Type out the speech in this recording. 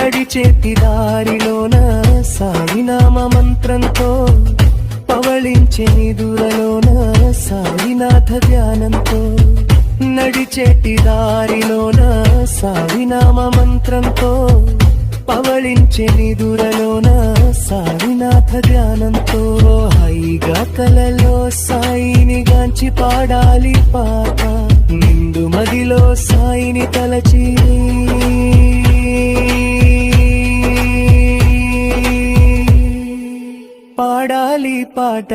నడిచేటి దారిలోన సాయినామ మంత్రంతో పవళించే నిదురలోన సాయినాథ ధ్యానంతో నడిచేటి దారిలోన సాయినామ మంత్రంతో పవళించే నిదురలోన సాయినాథ ధ్యానంతో హాయిగా కలలో సాయిని గాంచి పాడాలి పాట నిండు మదిలో సాయిని తలచి పాడాలి పాట.